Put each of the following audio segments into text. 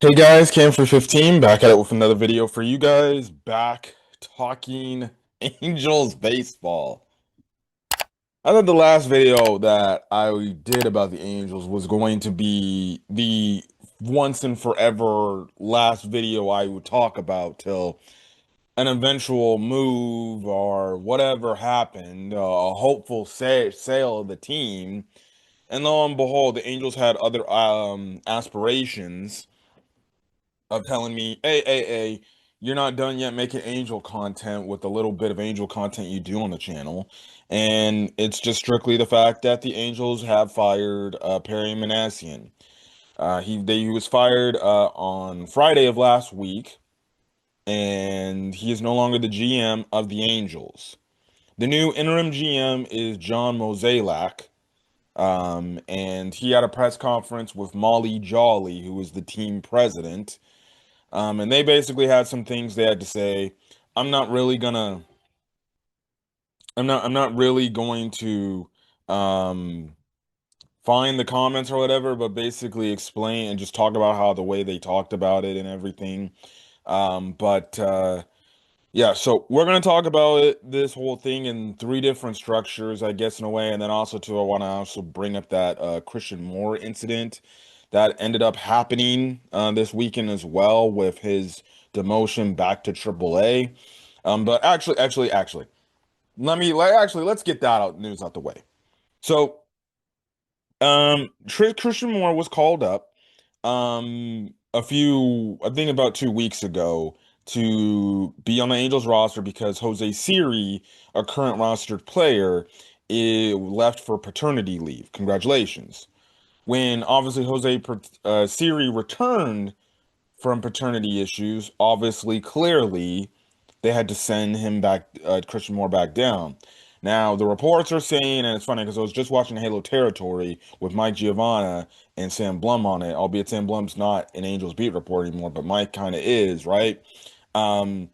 Hey guys, Cam for 15 back at it with another video for you guys. Back talking Angels baseball. I thought the last video that I did about the Angels was going to be the once and forever last video I would talk about till an eventual move or whatever happened, a hopeful sale of the team. And lo and behold, the Angels had other aspirations of telling me, hey, you're not done yet making Angel content with the little bit of Angel content you do on the channel. And it's just strictly the fact that the Angels have fired Perry Minasian. He was fired on Friday of last week, and he is no longer the GM of the Angels. The new interim GM is John Mozeliak. And he had a press conference with Molly Jolly, who is the team president. And they basically had some things they had to say. I'm not really gonna I'm not really going to um find the comments or whatever, but basically explain and just talk about how the way they talked about it and everything. But yeah, so we're gonna talk about this whole thing in three different structures, I guess, in a way, and then also too, I want to also bring up that Christian Moore incident that ended up happening this weekend as well with his demotion back to AAA. But actually, let's get that news out the way. So, Christian Moore was called up I think about 2 weeks ago to be on the Angels roster because Jose Siri, a current rostered player, left for paternity leave. Congratulations. When obviously Siri returned from paternity issues, obviously, clearly, they had to send him back, Christian Moore back down. Now, the reports are saying, and it's funny because I was just watching Halo Territory with Mike Giovanna and Sam Blum on it, albeit Sam Blum's not an Angels beat reporter anymore, but Mike kind of is, right? Um,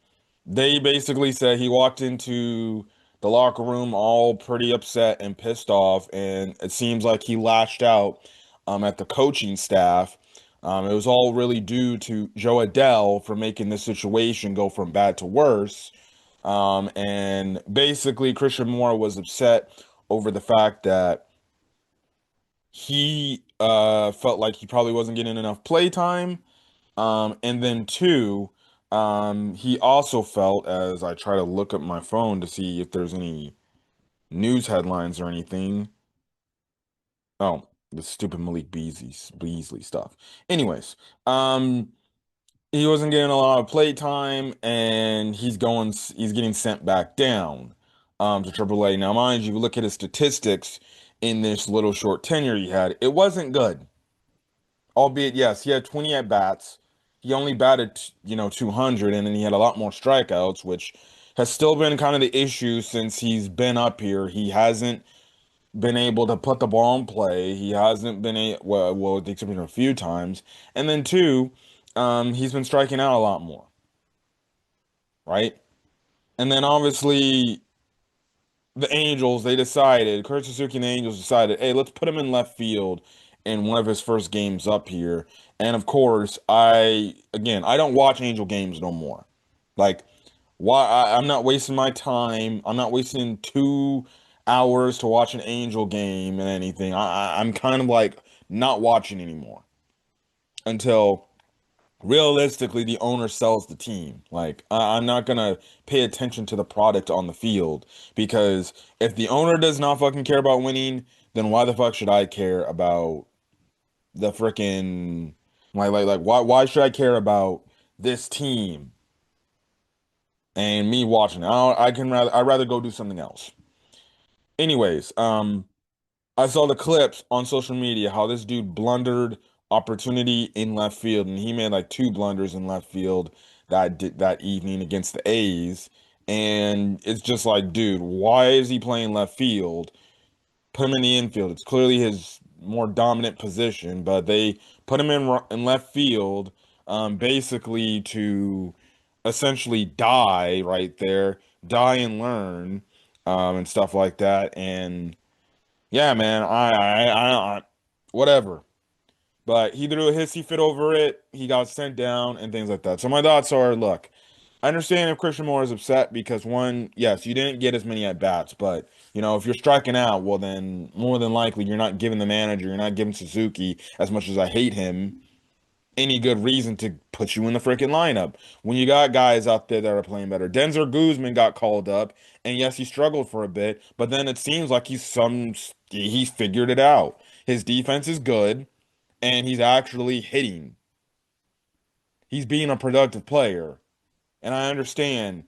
they basically said he walked into the locker room all pretty upset and pissed off, and it seems like he lashed out at the coaching staff. It was all really due to Joe Adele for making this situation go from bad to worse. And basically, Christian Moore was upset over the fact that he felt like he probably wasn't getting enough play time. And then two, he also felt, as I try to look at my phone to see if there's any news headlines or anything. Oh, the stupid Malik Beasley stuff. Anyways, he wasn't getting a lot of play time, and he's getting sent back down to AAA. Now, mind you, look at his statistics in this little short tenure he had. It wasn't good. Albeit, yes, he had 20 at bats. He only batted, 200, and then he had a lot more strikeouts, which has still been kind of the issue since he's been up here. He hasn't been able to put the ball in play. He hasn't been well, with the exception of a few times. And then two, he's been striking out a lot more, right? And then obviously the Angels, they decided, Kurt Suzuki and the Angels decided, hey, let's put him in left field in one of his first games up here. And of course, I don't watch Angel games no more. Like, I'm not wasting my time. I'm not wasting 2 hours to watch an Angel game and anything. I'm kind of like not watching anymore until realistically the owner sells the team. Like, I'm not gonna pay attention to the product on the field because if the owner does not fucking care about winning, then why the fuck should I care about the freaking why should I care about this team and me watching it? I'd rather go do something else. Anyways, I saw the clips on social media how this dude blundered opportunity in left field, and he made like two blunders in left field that evening against the A's. And it's just like, dude, why is he playing left field? Put him in the infield. It's clearly his more dominant position, but they put him in left field, basically to essentially die right there, die and learn, and stuff like that. And yeah, man, whatever. But he threw a hissy fit over it. He got sent down and things like that. So my thoughts are, look, I understand if Christian Moore is upset because one, yes, you didn't get as many at bats, but if you're striking out, well then more than likely you're not giving the manager, you're not giving Suzuki, as much as I hate him, any good reason to put you in the freaking lineup. When you got guys out there that are playing better. Denzer Guzman got called up, and yes, he struggled for a bit, but then it seems like he's figured it out. His defense is good, and he's actually hitting. He's being a productive player. And I understand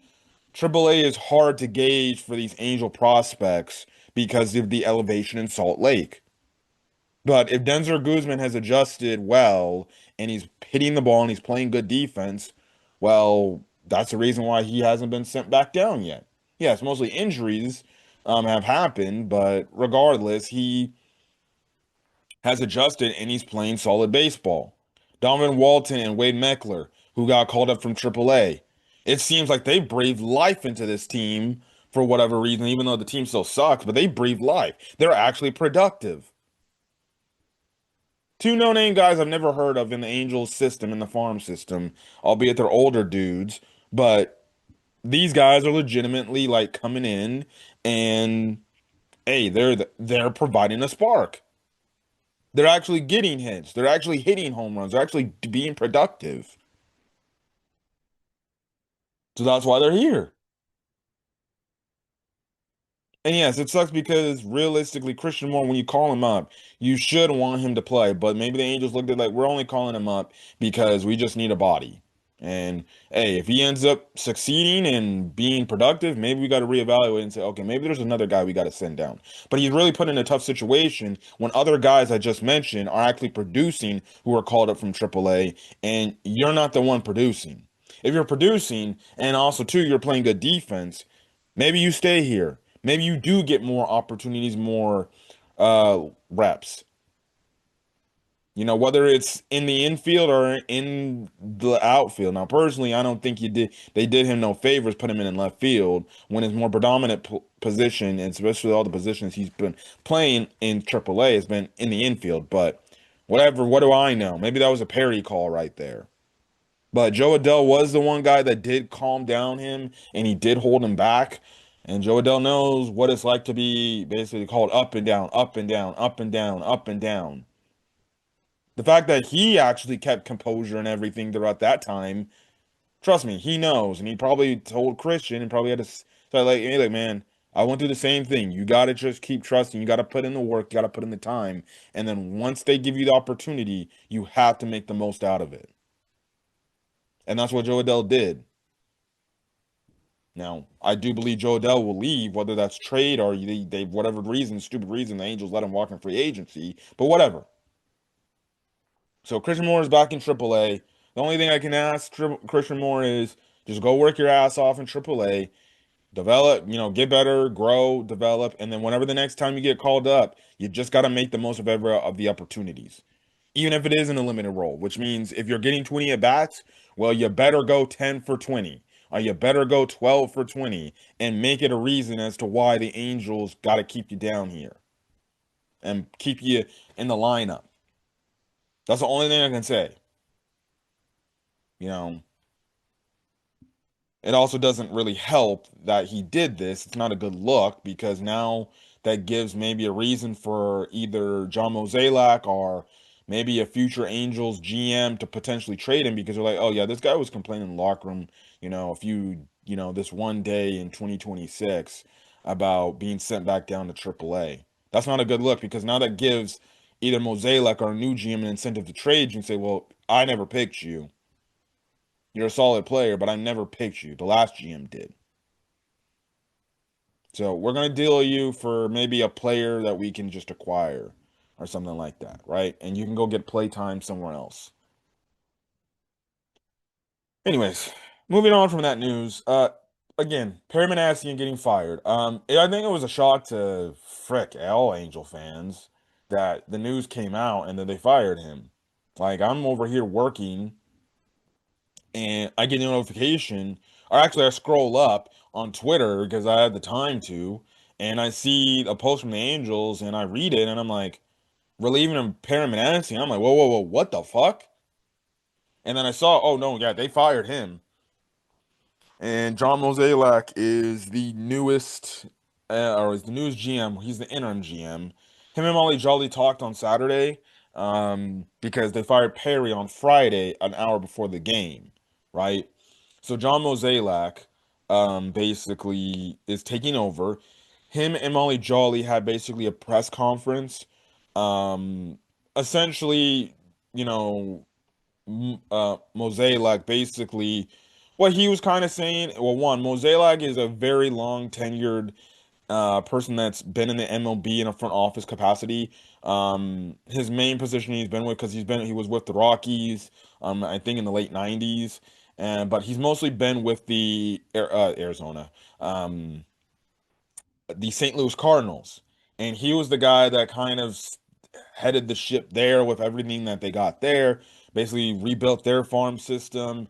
AAA is hard to gauge for these Angel prospects because of the elevation in Salt Lake. But if Denzer Guzman has adjusted well and he's hitting the ball and he's playing good defense, well, that's the reason why he hasn't been sent back down yet. Yes, mostly injuries have happened, but regardless, he has adjusted and he's playing solid baseball. Donovan Walton and Wade Meckler, who got called up from AAA, it seems like they breathed life into this team for whatever reason, even though the team still sucks, but they breathe life. They're actually productive. Two no-name guys I've never heard of in the Angels system, in the farm system, albeit they're older dudes, but these guys are legitimately like coming in and hey, they're providing a spark. They're actually getting hits. They're actually hitting home runs. They're actually being productive. So that's why they're here. And yes, it sucks because realistically, Christian Moore, when you call him up, you should want him to play. But maybe the Angels looked at it like we're only calling him up because we just need a body. And hey, if he ends up succeeding and being productive, maybe we got to reevaluate and say, okay, maybe there's another guy we got to send down. But he's really put in a tough situation when other guys I just mentioned are actually producing who are called up from AAA, and you're not the one producing. If you're producing and also too you're playing good defense, maybe you stay here. Maybe you do get more opportunities, more reps. Whether it's in the infield or in the outfield. Now, personally, I don't think they did him no favors, put him in left field when his more predominant position, and especially all the positions he's been playing in AAA, has been in the infield. But whatever, what do I know? Maybe that was a parry call right there. But Joe Adell was the one guy that did calm down him and he did hold him back. And Joe Adell knows what it's like to be basically called up and down, up and down, up and down, up and down. The fact that he actually kept composure and everything throughout that time, trust me, he knows. And he probably told Christian and probably had to say, like, hey, like, man, I went through the same thing. You got to just keep trusting. You got to put in the work. You got to put in the time. And then once they give you the opportunity, you have to make the most out of it. And that's what Joe Adell did. Now, I do believe Joe Adell will leave, whether that's trade or they whatever reason, stupid reason, the Angels let him walk in free agency, but whatever. So Christian Moore is back in AAA. The only thing I can ask Christian Moore is just go work your ass off in AAA, develop, get better, grow, develop, and then whenever the next time you get called up, you just got to make the most of every of the opportunities. Even if it is in a limited role, which means if you're getting 20 at bats, well, you better go 10 for 20, or you better go 12 for 20, and make it a reason as to why the Angels got to keep you down here and keep you in the lineup. That's the only thing I can say. You know, It also doesn't really help that he did this. It's not a good look because now that gives maybe a reason for either John Mozeliak or maybe a future Angels GM to potentially trade him because they're like, oh yeah, this guy was complaining in the locker room, this one day in 2026 about being sent back down to AAA. That's not a good look because now that gives either Mozeliak or a new GM an incentive to trade you and say, well, I never picked you. You're a solid player, but I never picked you. The last GM did. So we're going to deal you for maybe a player that we can just acquire or something like that, right? And you can go get play time somewhere else. Anyways, moving on from that news. Again, Perry Minasian getting fired. I think it was a shock to all Angel fans that the news came out and then they fired him. Like I'm over here working and I get a notification, or actually I scroll up on Twitter because I had the time to, and I see a post from the Angels and I read it and I'm like, relieving him Perry Minasian. I'm like, whoa, whoa, whoa, what the fuck? And then I saw, oh no, yeah, they fired him. And John Mozeliak is the newest, or is the newest GM. He's the interim GM. Him and Molly Jolly talked on Saturday, because they fired Perry on Friday, an hour before the game, right? So John Mozeliak, basically is taking over. Him and Molly Jolly had basically a press conference, um, essentially, you know, Mosaic basically what he was kind of saying. Well, one, Mosaic is a very long tenured person that's been in the MLB in a front office capacity. His main position he's been with, because he was with the Rockies, I think in the late 90s, and but he's mostly been with the Arizona. Um, the St. Louis Cardinals, and he was the guy that kind of headed the ship there with everything that they got there. Basically, rebuilt their farm system.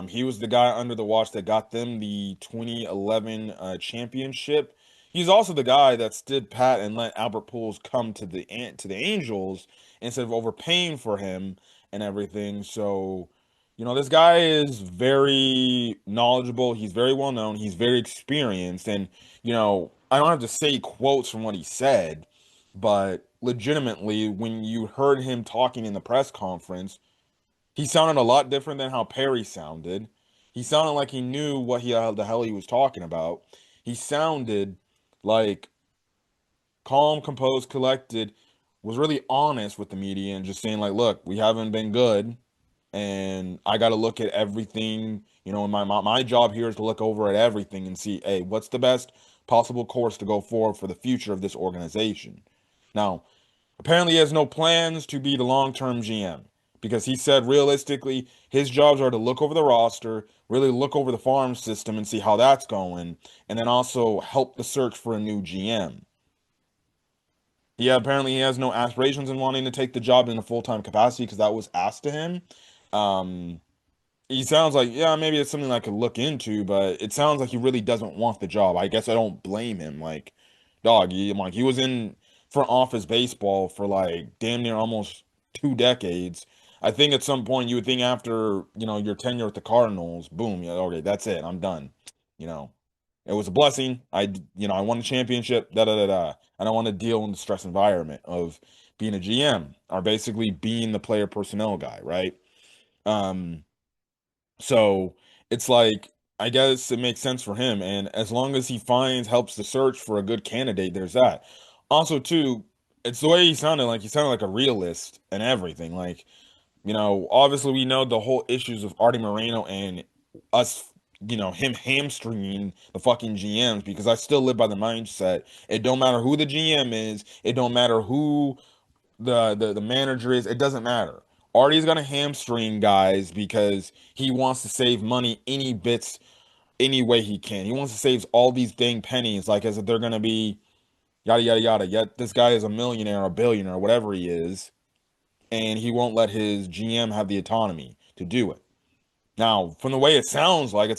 He was the guy under the watch that got them the 2011 championship. He's also the guy that stood pat and let Albert Pujols come to the Angels instead of overpaying for him and everything. So, this guy is very knowledgeable. He's very well known. He's very experienced, and I don't have to say quotes from what he said, but legitimately, when you heard him talking in the press conference, he sounded a lot different than how Perry sounded. He sounded like he knew what the hell he was talking about. He sounded like calm, composed, collected, was really honest with the media and just saying like, look, we haven't been good, and I got to look at everything. And my job here is to look over at everything and see, hey, what's the best possible course to go forward for the future of this organization. Now, apparently, he has no plans to be the long-term GM, because he said realistically his jobs are to look over the roster, really look over the farm system and see how that's going, and then also help the search for a new GM. Yeah, apparently he has no aspirations in wanting to take the job in a full-time capacity, because that was asked to him. Um, he sounds like, yeah, maybe it's something I could look into, but it sounds like he really doesn't want the job. I guess I don't blame him. Like, dog, he was in front office baseball for like damn near almost 2 decades. I think at some point you would think after, your tenure with the Cardinals, boom, yeah, okay, that's it. I'm done. You know, it was a blessing. I won a championship, da da da da. I don't want to deal in the stress environment of being a GM, or basically being the player personnel guy, right? Um, so it's like, I guess it makes sense for him. And as long as he helps the search for a good candidate, there's that. Also, too, it's the way he sounded like a realist and everything. Like, obviously we know the whole issues of Artie Moreno and us, him hamstringing the fucking GMs, because I still live by the mindset. It don't matter who the GM is. It don't matter who the manager is. It doesn't matter. Artie's gonna hamstring guys because he wants to save money any way he can. He wants to save all these dang pennies, like as if they're gonna be yada yada yada. Yet this guy is a millionaire, a billionaire, whatever he is, and he won't let his GM have the autonomy to do it. Now, from the way it sounds, mind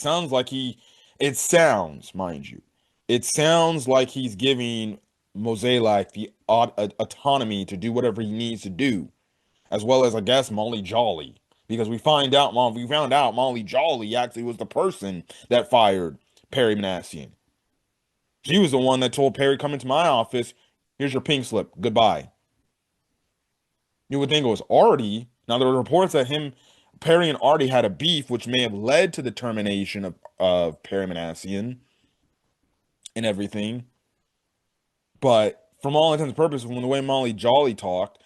you, it sounds like he's giving Mosaic the autonomy to do whatever he needs to do, as well as, I guess, Molly Jolly, because we found out Molly Jolly actually was the person that fired Perry Minasian. She was the one that told Perry, "Come into my office. Here's your pink slip. Goodbye." You would think it was Artie. Now there were reports that Perry and Artie had a beef, which may have led to the termination of Perry Minasian and everything. But from all intents and purposes, from the way Molly Jolly talked,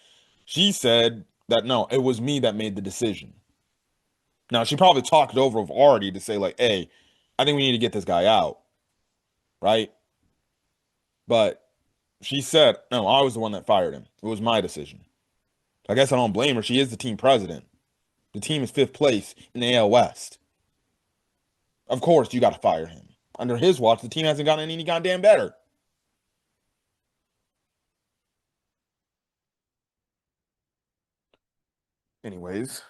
she said that no, it was me that made the decision. Now she probably talked it over with Artie to say like, "Hey, I think we need to get this guy out," right? But she said, "No, I was the one that fired him. It was my decision." I guess I don't blame her. She is the team president. The team is fifth place in the AL West. Of course, you got to fire him. Under his watch, the team hasn't gotten any goddamn better. Anyways,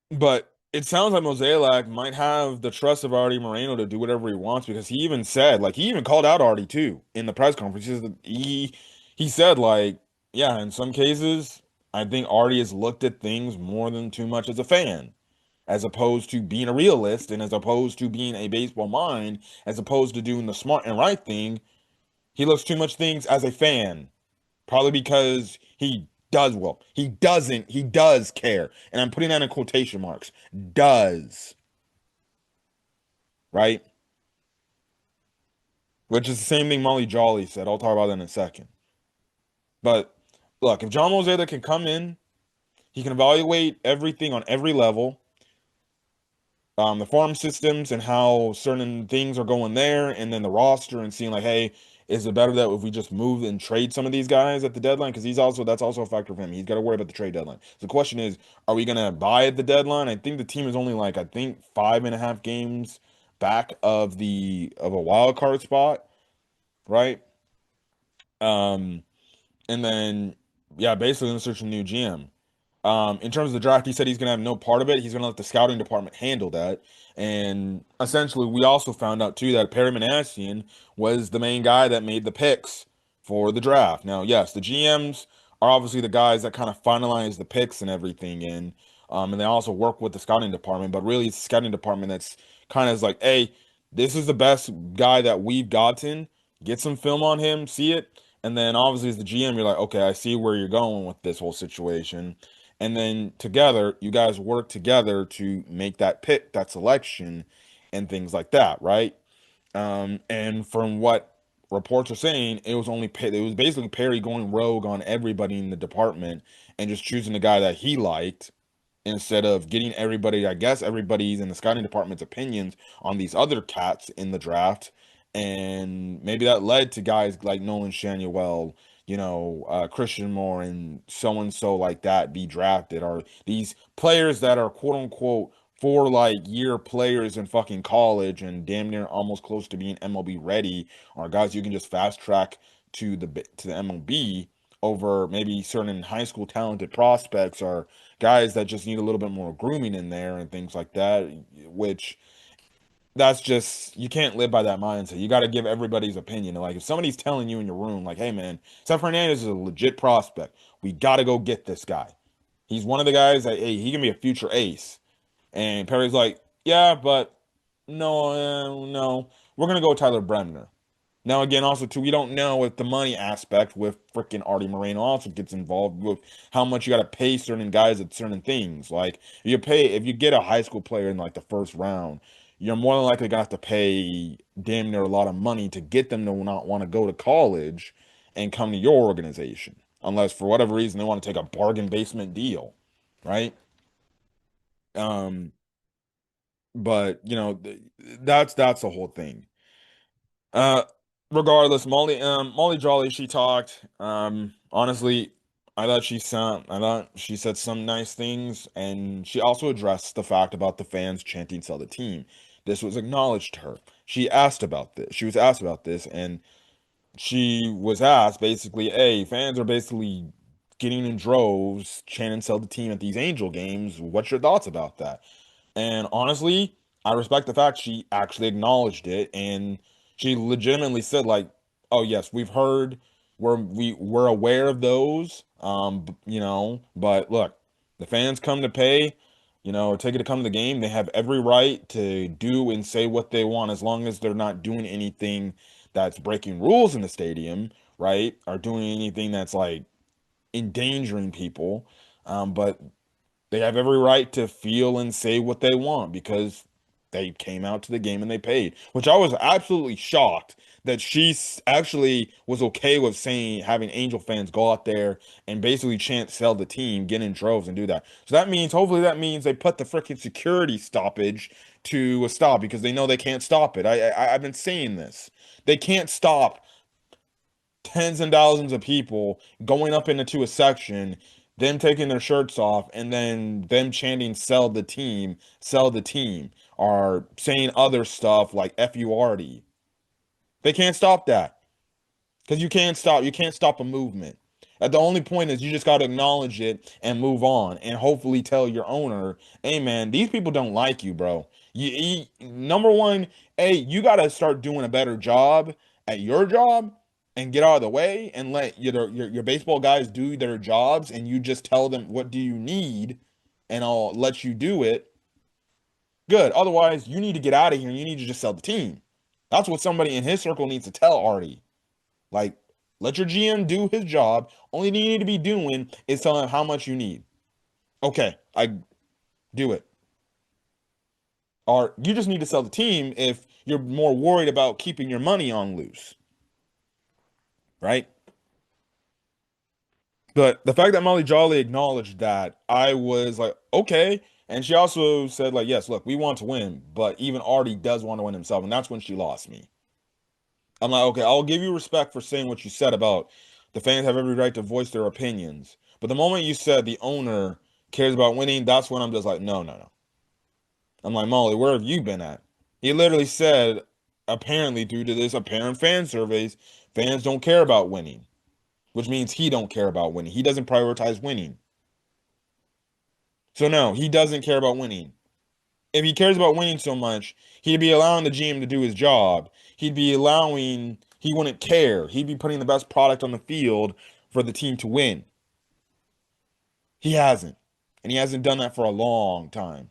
but it sounds like Mosaic might have the trust of Artie Moreno to do whatever he wants, because he even said, like, he even called out Artie too in the press conference. he said like, yeah, in some cases, I think Artie has looked at things more than too much as a fan, as opposed to being a realist and as opposed to being a baseball mind, as opposed to doing the smart and right thing. He looks too much things as a fan, probably because he does well. He does care. And I'm putting that in quotation marks. Does, right? Which is the same thing Molly Jolly said. I'll talk about that in a second. But look, if John Mozeda can come in, he can evaluate everything on every level, the farm systems and how certain things are going there, and then the roster and seeing like, hey, is it better that if we just move and trade some of these guys at the deadline? Because that's also a factor for him. He's got to worry about the trade deadline. So the question is, are we gonna buy at the deadline? I think the team is only like, I think 5.5 games back of a wild card spot, right? Um, and then yeah, basically in search of a new GM. In terms of the draft, he said he's going to have no part of it. He's going to let the scouting department handle that. And essentially, we also found out too that Perry Minasian was the main guy that made the picks for the draft. Now, yes, the GMs are obviously the guys that kind of finalize the picks and everything in. And they also work with the scouting department, but really it's the scouting department that's kind of is like, hey, this is the best guy that we've gotten. Get some film on him, see it. And then obviously as the GM, you're like, okay, I see where you're going with this whole situation. And then together, you guys work together to make that pick, that selection, and things like that, right? And from what reports are saying, it was basically Perry going rogue on everybody in the department and just choosing the guy that he liked instead of getting everybody, I guess everybody's in the scouting department's opinions on these other cats in the draft. And maybe that led to guys like Nolan Shanuel, Christian Moore and so like that be drafted, or these players that are quote unquote 4 year players in fucking college and damn near almost close to being MLB ready, are guys you can just fast track to the MLB over maybe certain high school talented prospects, or guys that just need a little bit more grooming in there and things like that, which that's just, you can't live by that mindset. You got to give everybody's opinion. Like if somebody's telling you in your room, like, hey man, Seth Hernandez is a legit prospect. We got to go get this guy. He's one of the guys that, hey, he can be a future ace. And Perry's like, yeah, but no, no, we're gonna go with Tyler Bremner. Now, again, also too, we don't know if the money aspect with freaking Artie Moreno also gets involved with how much you got to pay certain guys at certain things. Like if you get a high school player in like the first round, you're more than likely gonna have to pay damn near a lot of money to get them to not want to go to college and come to your organization, unless for whatever reason they want to take a bargain basement deal, right? Um, but that's the whole thing. Uh, Regardless, Molly Jolly, she talked. Honestly, I thought she said some nice things, and she also addressed the fact about the fans chanting "Sell the team." This was acknowledged to her. She asked about this. She was asked about this, and she was asked basically, "Hey, fans are basically getting in droves chanting "Sell the team" at these Angel games. What's your thoughts about that?" And honestly, I respect the fact she actually acknowledged it, and she legitimately said like, "Oh yes, we've heard, we're aware of those, but look, the fans come to pay, or ticket to come to the game. They have every right to do and say what they want as long as they're not doing anything that's breaking rules in the stadium, right? Or doing anything that's like endangering people. But they have every right to feel and say what they want because they came out to the game and they paid, which I was absolutely shocked that actually was okay with saying having Angel fans go out there and basically chant "Sell the team," get in droves and do that. So hopefully that means they put the freaking security stoppage to a stop because they know they can't stop it. I've been saying this. They can't stop tens and thousands of people going up into a section, them taking their shirts off, and then them chanting sell the team," or saying other stuff like F U Arty. They can't stop that because you can't stop a movement. The only point is you just got to acknowledge it and move on and hopefully tell your owner, hey man, these people don't like you, bro. Number one, hey, you got to start doing a better job at your job and get out of the way and let your baseball guys do their jobs and you just tell them what do you need and I'll let you do it, good. Otherwise, you need to get out of here and you need to just sell the team. That's what somebody in his circle needs to tell Artie. Like, let your GM do his job. Only thing you need to be doing is telling him how much you need. Okay, I do it. Or you just need to sell the team if you're more worried about keeping your money on loose, right? But the fact that Molly Jolly acknowledged that, I was like, okay. And she also said, like, yes, look, we want to win, but even Artie does want to win himself. And that's when she lost me. I'm like, okay, I'll give you respect for saying what you said about the fans have every right to voice their opinions. But the moment you said the owner cares about winning, that's when I'm just like, no, no, no. I'm like, Molly, where have you been at? He literally said, apparently, due to this apparent fan surveys, fans don't care about winning, which means he don't care about winning. He doesn't prioritize winning. So no, he doesn't care about winning. If he cares about winning so much, he'd be allowing the GM to do his job. He wouldn't care. He'd be putting the best product on the field for the team to win. He hasn't. And he hasn't done that for a long time.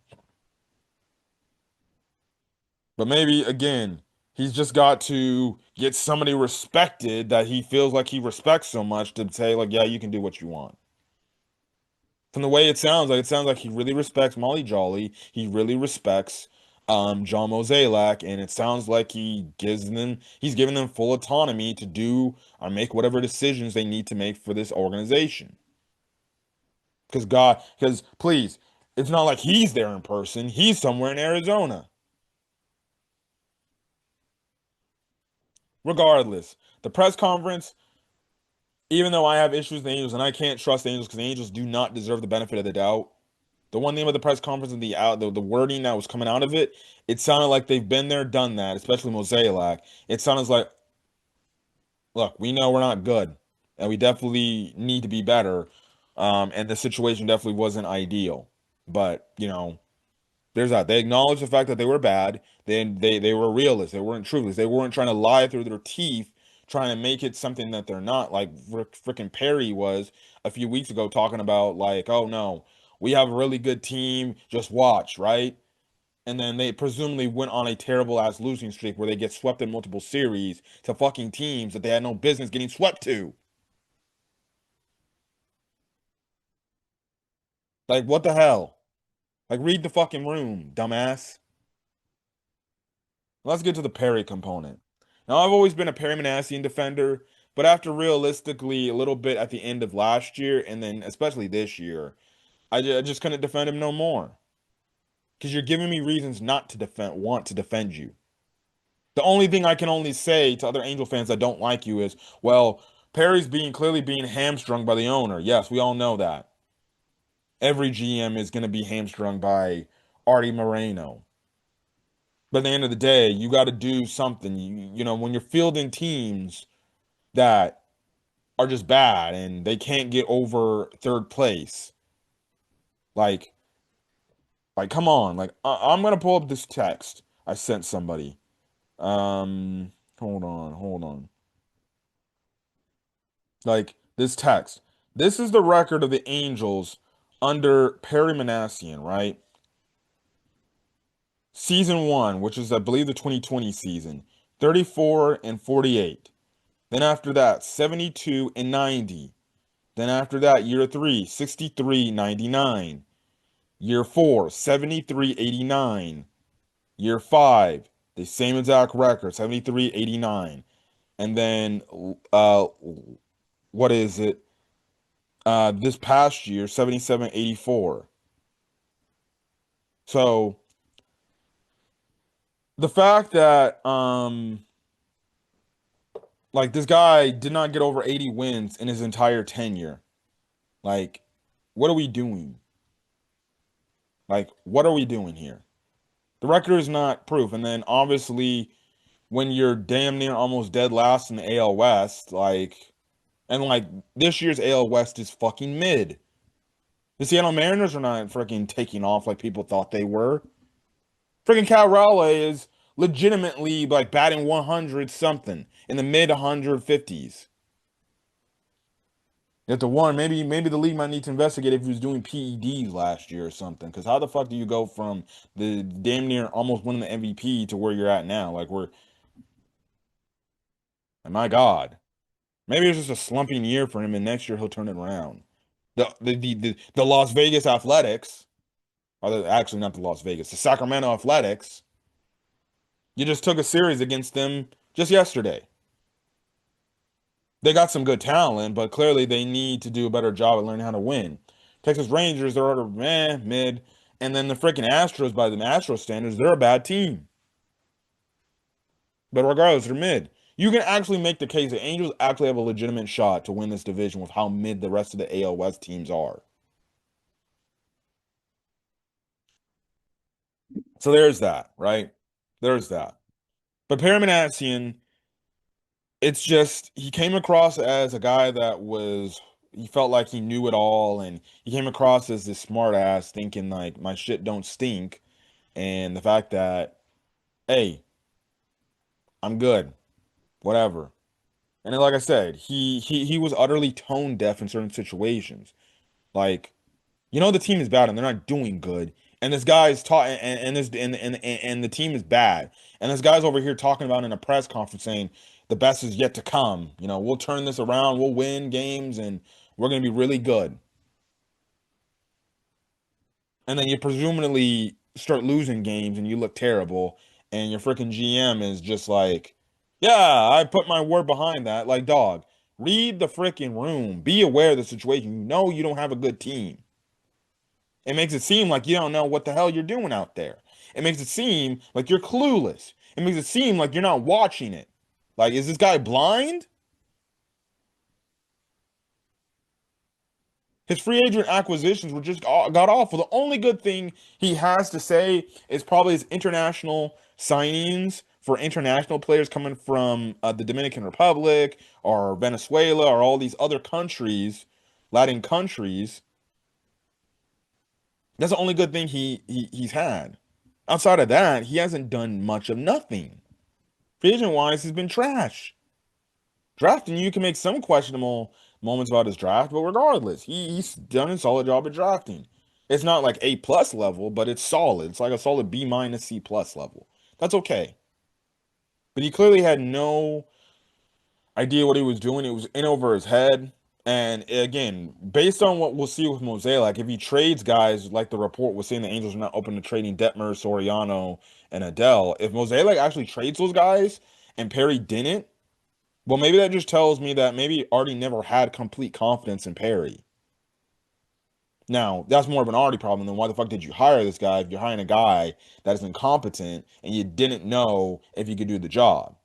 But maybe, again, he's just got to get somebody respected that he feels like he respects so much to say, like, yeah, you can do what you want. From the way it sounds like he really respects Molly Jolly. He really respects John Mozeliak, and it sounds like he's giving them full autonomy to do or make whatever decisions they need to make for this organization. Because please, it's not like he's there in person. He's somewhere in Arizona. Regardless, the press conference, even though I have issues with the Angels and I can't trust the Angels because the Angels do not deserve the benefit of the doubt. The one thing with the press conference and the wording that was coming out of it, it sounded like they've been there, done that, especially Mosaic. It sounds like, look, we know we're not good, and we definitely need to be better. And the situation definitely wasn't ideal. But, there's that. They acknowledged the fact that they were bad. They were realists. They weren't truthless. They weren't trying to lie through their teeth, trying to make it something that they're not. Like freaking Perry was a few weeks ago talking about like, oh no, we have a really good team. Just watch, right? And then they presumably went on a terrible ass losing streak where they get swept in multiple series to fucking teams that they had no business getting swept to. Like what the hell? Like read the fucking room, dumbass. Let's get to the Perry component. Now, I've always been a Perry Minasian defender, but after realistically a little bit at the end of last year, and then especially this year, I just couldn't defend him no more. Because you're giving me reasons not to want to defend you. The only thing I can only say to other Angel fans that don't like you is, well, Perry's clearly being hamstrung by the owner. Yes, we all know that. Every GM is going to be hamstrung by Artie Moreno. But at the end of the day, you got to do something. When you're fielding teams that are just bad and they can't get over third place, like, come on. Like, I'm gonna pull up this text I sent somebody. Hold on. Like this text. This is the record of the Angels under Perry Minasian, right? Season one, which is I believe the 2020 season, 34 and 48. Then after that, 72 and 90. Then after that, year three, 63, 99. Year four, 73, 89. Year five, the same exact record, 73, 89. And then, what is it? This past year, 77, 84. So the fact that, like this guy did not get over 80 wins in his entire tenure. Like, what are we doing? Like, what are we doing here? The record is not proof. And then obviously, when you're damn near almost dead last in the AL West, like this year's AL West is fucking mid. The Seattle Mariners are not freaking taking off like people thought they were. Freaking Cal Raleigh is legitimately like batting 100 something in the mid 150s. At the one, maybe the league might need to investigate if he was doing PEDs last year or something. Because how the fuck do you go from the damn near almost winning the MVP to where you're at now? Like my God, maybe it's just a slumping year for him, and next year he'll turn it around. The Las Vegas Athletics, actually not the Las Vegas, the Sacramento Athletics. You just took a series against them just yesterday. They got some good talent, but clearly they need to do a better job at learning how to win. Texas Rangers, they're mid, and then the freaking Astros, by the Astros standards, they're a bad team. But regardless, they're mid. You can actually make the case that Angels actually have a legitimate shot to win this division with how mid the rest of the AL West teams are. So there's that, right? There's that. But Perry Minasian, it's just he came across as a guy that was he felt like he knew it all, and he came across as this smart ass thinking like my shit don't stink, and the fact that hey, I'm good, whatever. And then, like I said, he was utterly tone deaf in certain situations. Like, the team is bad and they're not doing good. And this guy is taught and this and the team is bad. And this guy's over here talking about in a press conference saying the best is yet to come. We'll turn this around, we'll win games, and we're gonna be really good. And then you presumably start losing games and you look terrible, and your freaking GM is just like, yeah, I put my word behind that. Like, dog, read the freaking room. Be aware of the situation. You know you don't have a good team. It makes it seem like you don't know what the hell you're doing out there. It makes it seem like you're clueless. It makes it seem like you're not watching it. Like, is this guy blind? His free agent acquisitions were just got awful. The only good thing he has to say is probably his international signings for international players coming from the Dominican Republic or Venezuela or all these other countries, Latin countries. That's the only good thing he's had. Outside of that, he hasn't done much of nothing. Free agent wise, he's been trash. Drafting, you can make some questionable moments about his draft, but regardless, he's done a solid job at drafting. It's not like A plus level, but it's solid. It's like a solid B minus C plus level. That's okay. But he clearly had no idea what he was doing. It was in over his head. And again, based on what we'll see with Mosaic, like if he trades guys, like the report was saying the Angels are not open to trading Detmer, Soriano, and Adele. If Mosaic actually trades those guys and Perry didn't, well, maybe that just tells me that maybe Artie never had complete confidence in Perry. Now, that's more of an Artie problem than why the fuck did you hire this guy if you're hiring a guy that is incompetent and you didn't know if he could do the job?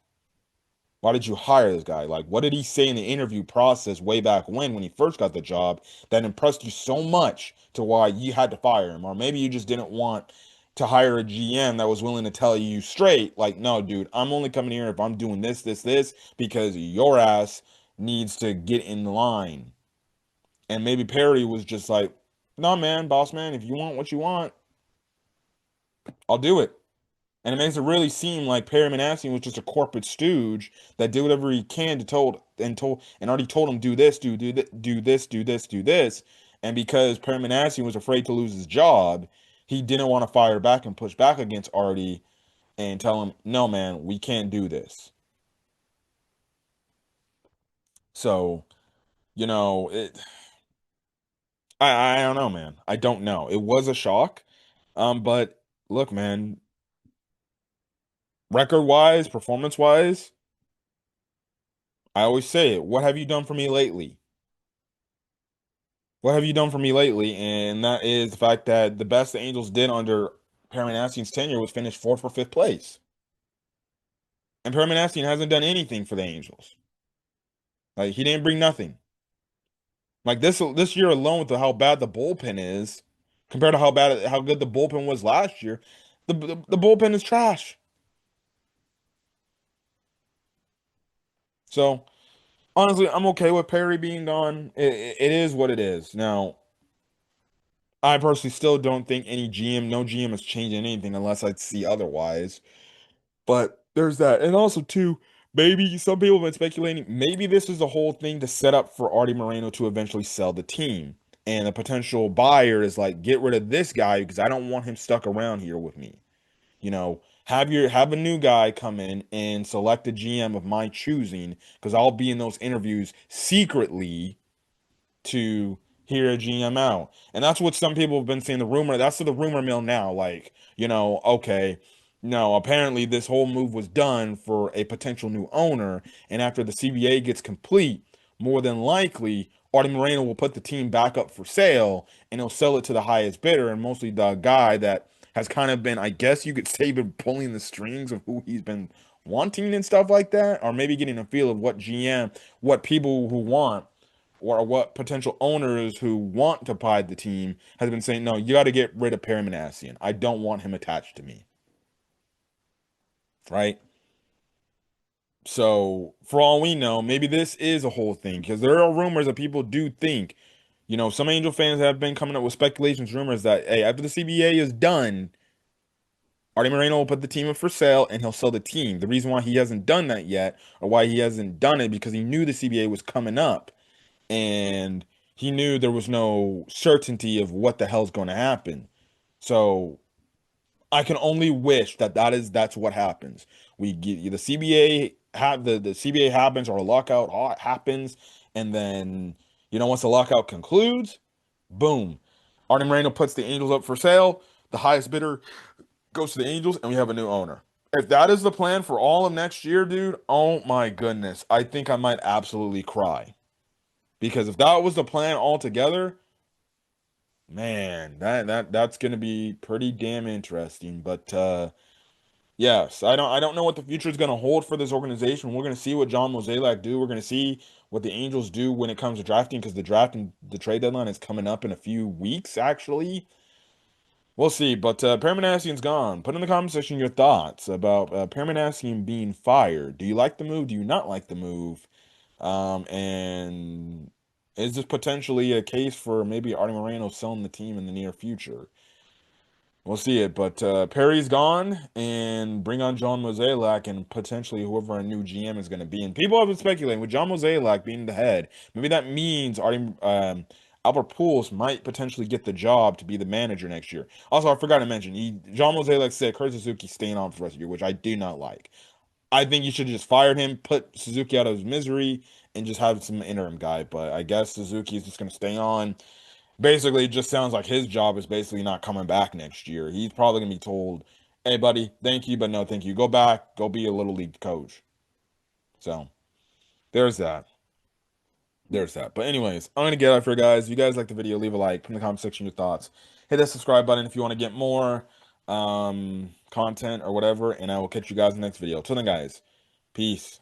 Why did you hire this guy? Like, what did he say in the interview process way back when he first got the job that impressed you so much to why you had to fire him? Or maybe you just didn't want to hire a GM that was willing to tell you straight, like, no, dude, I'm only coming here if I'm doing this, because your ass needs to get in line. And maybe Perry was just like, no, man, boss man, if you want what you want, I'll do it. And it makes it really seem like Perry Minasian was just a corporate stooge that did whatever he can to told and already told him do this, do this, do this. And because Perry Minasian was afraid to lose his job, he didn't want to fire back and push back against Artie and tell him, no, man, we can't do this. So, it I don't know, man. I don't know. It was a shock. But look, man, record wise, performance wise, I always say it. What have you done for me lately? What have you done for me lately? And that is the fact that the best the Angels did under Perry tenure was finish fourth or fifth place. And Perry hasn't done anything for the Angels. Like he didn't bring nothing. Like this year alone, with how bad the bullpen is, compared to how good the bullpen was last year, the bullpen is trash. So honestly, I'm okay with Perry being gone. It is what it is. Now, I personally still don't think no GM has changed anything unless I see otherwise. But there's that. And also, too, maybe some people have been speculating, maybe this is the whole thing to set up for Artie Moreno to eventually sell the team. And a potential buyer is like, get rid of this guy because I don't want him stuck around here with me. Have a new guy come in and select a GM of my choosing because I'll be in those interviews secretly to hear a GM out. And that's what some people have been saying. That's the rumor mill now. Like, okay, no, apparently this whole move was done for a potential new owner. And after the CBA gets complete, more than likely, Artie Moreno will put the team back up for sale and he'll sell it to the highest bidder and mostly the guy that has kind of been, I guess you could say, been pulling the strings of who he's been wanting and stuff like that, or maybe getting a feel of what GM, what people who want or what potential owners who want to buy the team has been saying, no, you got to get rid of Perry Minasian. I don't want him attached to me, right? So for all we know, maybe this is a whole thing because there are rumors that people do think, some Angel fans have been coming up with speculations, rumors that, hey, after the CBA is done, Artie Moreno will put the team up for sale and he'll sell the team. The reason why he hasn't done that yet, or why he hasn't done it, because he knew the CBA was coming up and he knew there was no certainty of what the hell's going to happen. So I can only wish that's what happens. We get the CBA have the CBA happens or a lockout happens, and then once the lockout concludes, boom, Artie Moreno puts the Angels up for sale. The highest bidder goes to the Angels, and we have a new owner. If that is the plan for all of next year, dude, oh my goodness, I think I might absolutely cry. Because if that was the plan altogether, man, that's gonna be pretty damn interesting. But yes, I don't know what the future is gonna hold for this organization. We're gonna see what John Mozeliak do. We're gonna see what the Angels do when it comes to drafting, because the draft and the trade deadline is coming up in a few weeks, actually. We'll see. But Permanasian's gone. Put in the comment section your thoughts about Permanasian being fired. Do you like the move? Do you not like the move? And is this potentially a case for maybe Artie Moreno selling the team in the near future? We'll see it, but Perry's gone, and bring on John Mozeliak and potentially whoever our new GM is going to be. And people have been speculating with John Mozeliak being the head. Maybe that means Albert Pujols might potentially get the job to be the manager next year. Also, I forgot to mention, John Mozeliak said Kurt Suzuki staying on for the rest of the year, which I do not like. I think you should have just fired him, put Suzuki out of his misery, and just have some interim guy. But I guess Suzuki is just going to stay on. Basically, it just sounds like his job is basically not coming back next year. He's probably going to be told, hey, buddy, thank you, but no thank you. Go back, go be a little league coach. So there's that. There's that. But anyways, I'm going to get out for guys. If you guys like the video, leave a like, put in the comment section your thoughts. Hit that subscribe button if you want to get more content or whatever, and I will catch you guys in the next video. Till then, guys, peace.